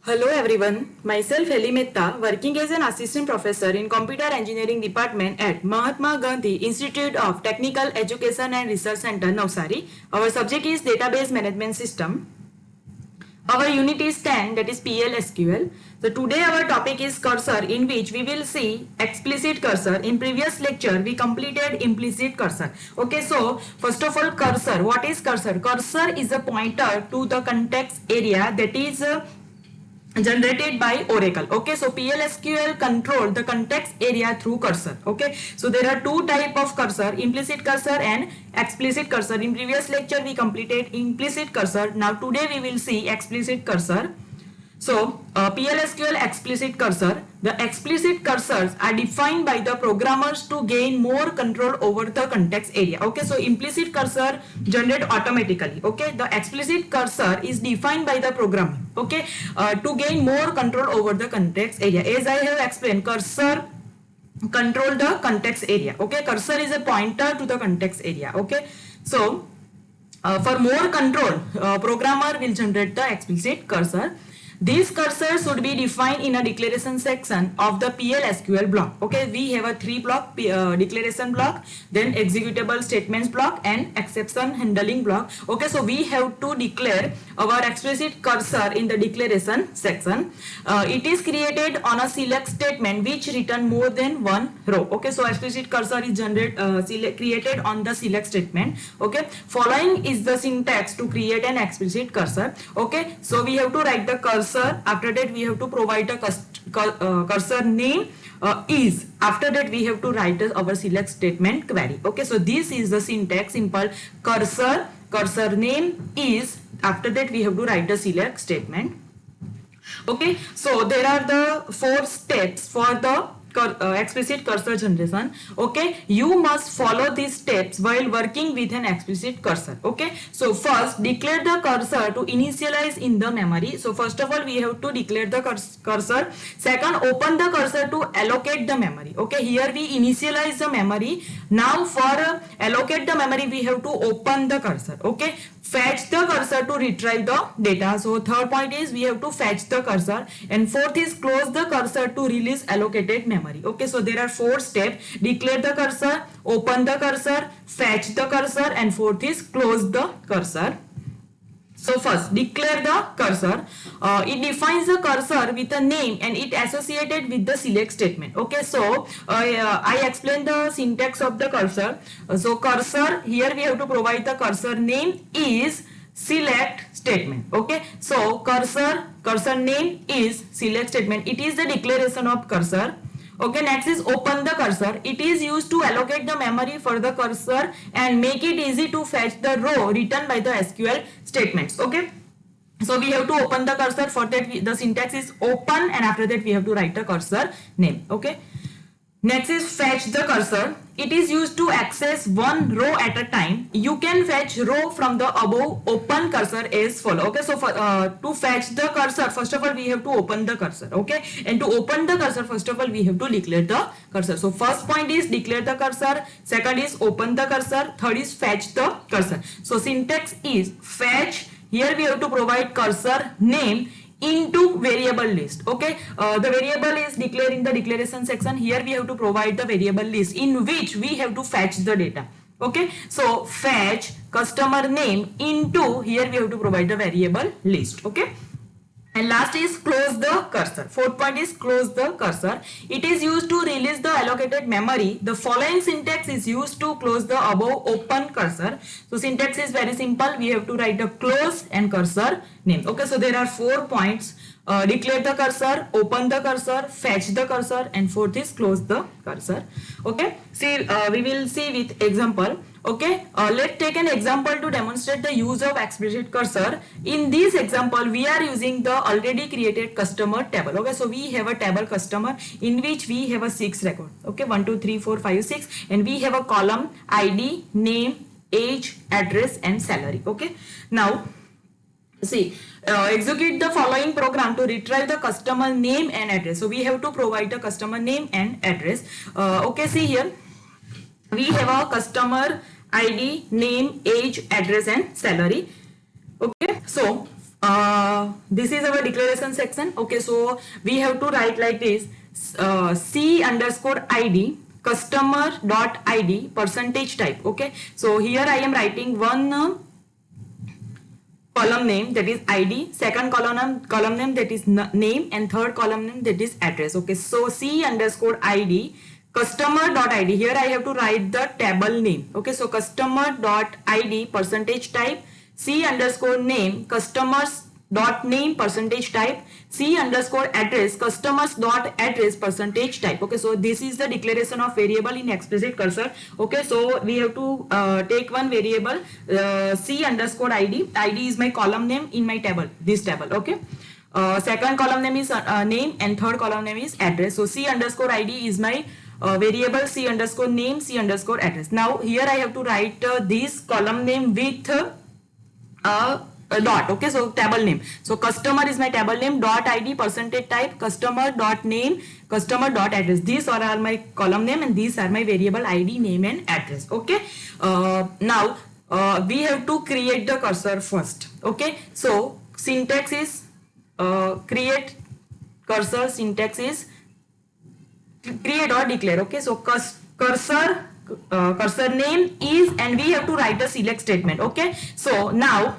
Hello everyone, myself Heli Mehta, working as an assistant professor in Computer Engineering Department at Mahatma Gandhi Institute of Technical Education and Research Center, Navsari. Our subject is Database Management System. Our unit is 10, that is PLSQL. So today our topic is cursor, in which we will see explicit cursor. In previous lecture we completed implicit cursor. Okay, so first of all, cursor. What is cursor? Cursor is a pointer to the context area that is generated by Oracle. Okay, so PLSQL control the context area through cursor. Okay, so there are two type of cursor, implicit cursor and explicit cursor. In previous lecture we completed implicit cursor. Now today we will see explicit cursor. So PLSQL explicit cursor. The explicit cursors are defined by the programmers to gain more control over the context area. Okay, so implicit cursor generate automatically. Okay, the explicit cursor is defined by the programmer. Okay, to gain more control over the context area. As I have explained, cursor control the context area. Okay, cursor is a pointer to the context area. Okay, so for more control, programmer will generate the explicit cursor. These cursors should be defined in a declaration section of the PLSQL block. Okay, we have a three block, declaration block, then executable statements block and exception handling block. Okay, so we have to declare our explicit cursor in the declaration section. It is created on a select statement which return more than one row. Okay, so explicit cursor is created on the select statement. Okay, following is the syntax to create an explicit cursor. Okay, so we have to write the cursor. After that we have to provide a cursor name is. After that we have to write our select statement query. Okay, so this is the syntax, simple. Cursor name is. After that we have to write the select statement. Okay, so there are the 4 steps for the explicit cursor generation. Okay, you must follow these steps while working with an explicit cursor. Okay, so first declare the cursor to initialize in the memory. So first of all we have to declare the cursor. Second, open the cursor to allocate the memory. Okay, here we initialize the memory. Now for allocate the memory we have to open the cursor. Okay, fetch the cursor to retrieve the data. So third point is we have to fetch the cursor, and fourth is close the cursor to release allocated memory. Okay, so there are 4 steps: declare the cursor, open the cursor, fetch the cursor, and fourth is close the cursor. So first, declare the cursor. It defines the cursor with a name and it associated with the select statement. Okay, so I explained the syntax of the cursor. So cursor, here we have to provide the cursor name is select statement. Okay, so cursor name is select statement. It is the declaration of cursor. Okay, next is open the cursor. It is used to allocate the memory for the cursor and make it easy to fetch the row written by the SQL statements. Okay, so we have to open the cursor. For that the syntax is open, and after that we have to write the cursor name. Okay, next is fetch the cursor. It is used to access one row at a time. You can fetch row from the above open cursor as follow. Okay, so for, to fetch the cursor, first of all we have to open the cursor. Okay, and to open the cursor, first of all we have to declare the cursor. So first point is declare the cursor, second is open the cursor, third is fetch the cursor. So syntax is fetch. Here we have to provide cursor name into variable list. Okay, the variable is declared in the declaration section. Here we have to provide the variable list in which we have to fetch the data. Okay, so fetch customer name into, here we have to provide the variable list. Okay, and last is close the cursor. Fourth point is close the cursor. It is used to release the allocated memory. The following syntax is used to close the above open cursor. So syntax is very simple. We have to write the close and cursor name. Okay, so there are 4 points. Declare the cursor, open the cursor, fetch the cursor, and fourth is close the cursor. Okay, see, we will see with example. Okay, let's take an example to demonstrate the use of explicit cursor. In this example we are using the already created customer table. Okay, so we have a table customer in which we have a 6 record. Okay, 1 2 3 4 5 6, and we have a column ID, name, age, address, and salary. Okay, now see, execute the following program to retrieve the customer name and address. So we have to provide the customer name and address. Okay, see here we have a customer ID, name, age, address, and salary. Okay, so this is our declaration section. Okay, so we have to write like this: C underscore ID customer dot ID percentage type. Okay, so here I am writing one column name, that is ID, second column name, that is name, and third column name, that is address. Okay, so C underscore ID customer dot ID, here I have to write the table name. Okay, so customer dot ID percentage type, C underscore name customers dot name percentage type, C underscore address customers dot address percentage type. Okay, so this is the declaration of variable in explicit cursor. Okay, so we have to take one variable C underscore ID. ID is my column name in my table, this table. Okay, second column name is name, and third column name is address. So C underscore ID is my variable, C underscore name, C underscore address. Now here I have to write this column name with a dot. Okay, so table name, so customer is my table name, dot ID percentage type, customer dot name, customer dot address. These all are my column name and these are my variable ID, name and address. Okay, now we have to create the cursor first. Okay, so syntax is create cursor, syntax is create or declare. Okay, so cursor name is, and we have to write a select statement. Okay, so now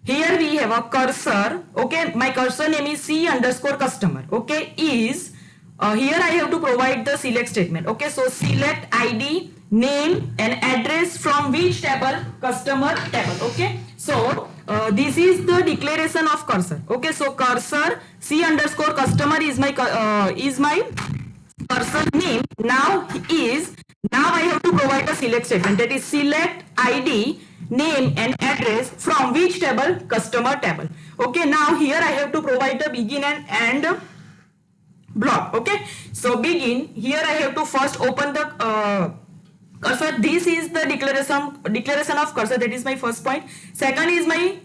here we have a cursor. Okay, my cursor name is C underscore customer. Okay, is here I have to provide the select statement. Okay, so select ID, name and address from which table? Customer table. Okay, so this is the declaration of cursor. Okay, so cursor C underscore customer is my cursor name. Now I have to provide a select statement, that is select ID, name and address from which table? Customer table. Okay, now here I have to provide the begin and end block. Okay, so begin, here I have to first open the cursor. This is the declaration of cursor, that is my first point. Second is my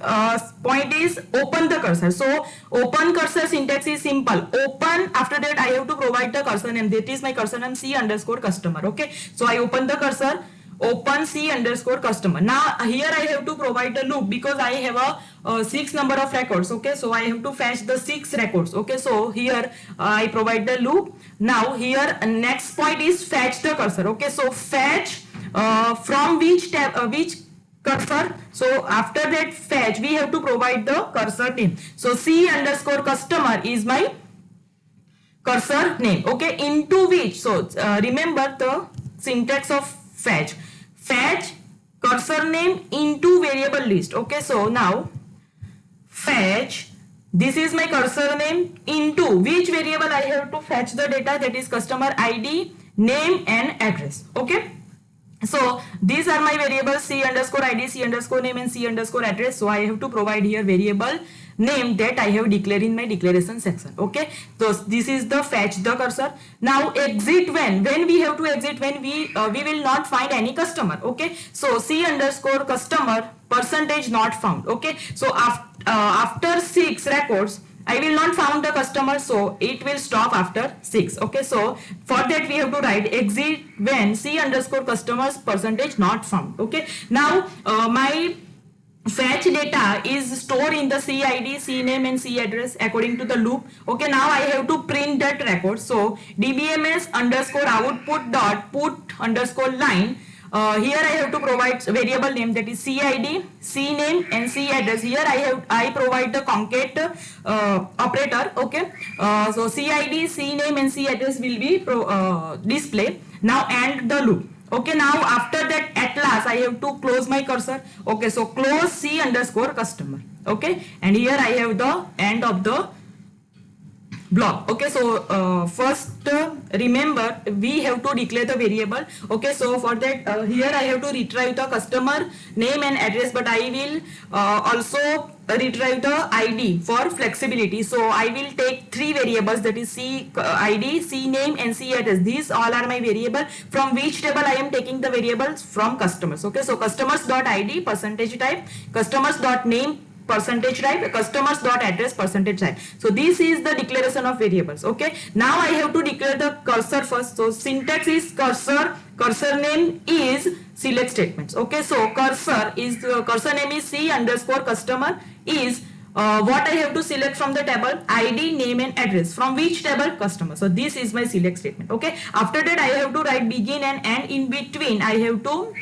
point is open the cursor. So open cursor syntax is simple, open, after that I have to provide the cursor name, that is my cursor name C underscore customer. Okay, so I open the cursor, open C underscore customer. Now here I have to provide the loop because I have a 6 number of records. Okay, so I have to fetch the 6 records. Okay, so here I provide the loop. Now here next point is fetch the cursor. Okay, so fetch from which tab, which cursor. So after that fetch we have to provide the cursor name. So C underscore customer is my cursor name. Okay, into which, so remember the syntax of fetch cursor name into variable list. Okay, so now fetch, this is my cursor name, into which variable I have to fetch the data, that is customer ID, name and address. Okay, so these are my variables C underscore ID, C underscore name and C underscore address. So I have to provide here variable name that I have declared in my declaration section. Okay, so this is the fetch the cursor. Now exit when we have to exit when we will not find any customer. Okay, so C underscore customer percentage not found. Okay, so after 6 records I will not found the customer, so it will stop after 6. Okay, so for that we have to write exit when C underscore customers percentage not found. Okay, now my fetch data is stored in the C ID, C name and C address according to the loop. Okay, now I have to print that record. So dbms underscore output dot put underscore line. Here I have to provide variable name, that is CID, C name and C address. Here I provide the concat operator. Okay, so CID, C name and C address will be display. Now end the loop. Okay, now after that at last I have to close my cursor. Okay, so close C underscore customer. Okay, and here I have the end of the block. Okay, so first remember we have to declare the variable. Okay, so for that here I have to retrieve the customer name and address, but I will also retrieve the ID for flexibility. So I will take 3 variables, that is C ID, C name and C address. These all are my variable. From which table I am taking the variables? From customers. Okay, so customers dot ID percentage type, customers dot name percentage type, customers dot address percentage type. So this is the declaration of variables. Okay, now I have to declare the cursor first. So syntax is cursor name is select statements. Okay, so cursor name is C underscore customer is what I have to select from the table? ID, name and address. From which table? Customer. So this is my select statement. Okay. After that, I have to write begin and end. In between, I have to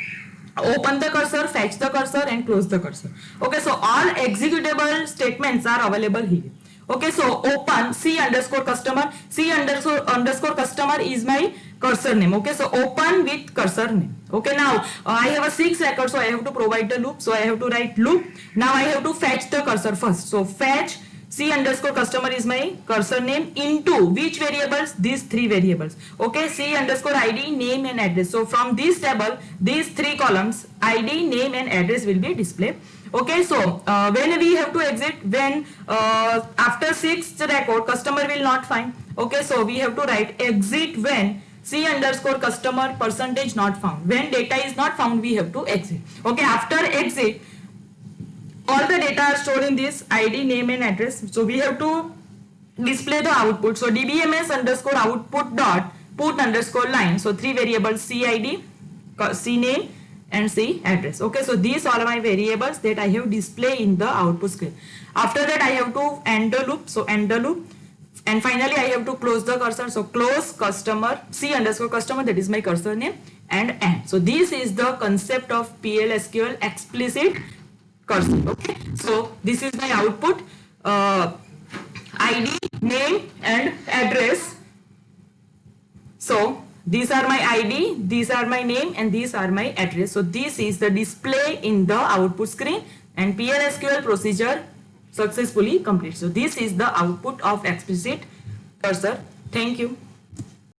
open the cursor, fetch the cursor and close the cursor. Okay. So all executable statements are available here. Okay, so open C underscore customer. C underscore customer is my cursor name. Okay, so open with cursor name. Okay, now I have a 6 record, so I have to provide the loop. So I have to write loop. Now I have to fetch the cursor first. So fetch C underscore customer is my cursor name into which variables? These 3 variables. Okay, C underscore ID, name and address. So from this table, these 3 columns, ID, name and address will be displayed. Okay, so when we have to exit, when after 6th record customer will not find. Okay, so we have to write exit when C underscore customer percentage not found. When data is not found, we have to exit. Okay, after exit, all the data are stored in this ID, name and address. So we have to display the output. So dbms underscore output dot put underscore line. So 3 variables, C ID, C name and C address. Okay, so these are my variables that I have display in the output screen. After that, I have to end the loop. So end the loop. And finally, I have to close the cursor. So close customer, C underscore customer, that is my cursor name, and end. So this is the concept of PL/SQL explicit cursor. Okay, so this is my output, ID, name and address. So these are my ID, these are my name and these are my address. So this is the display in the output screen and PL/SQL procedure successfully complete. So this is the output of explicit cursor. Thank you.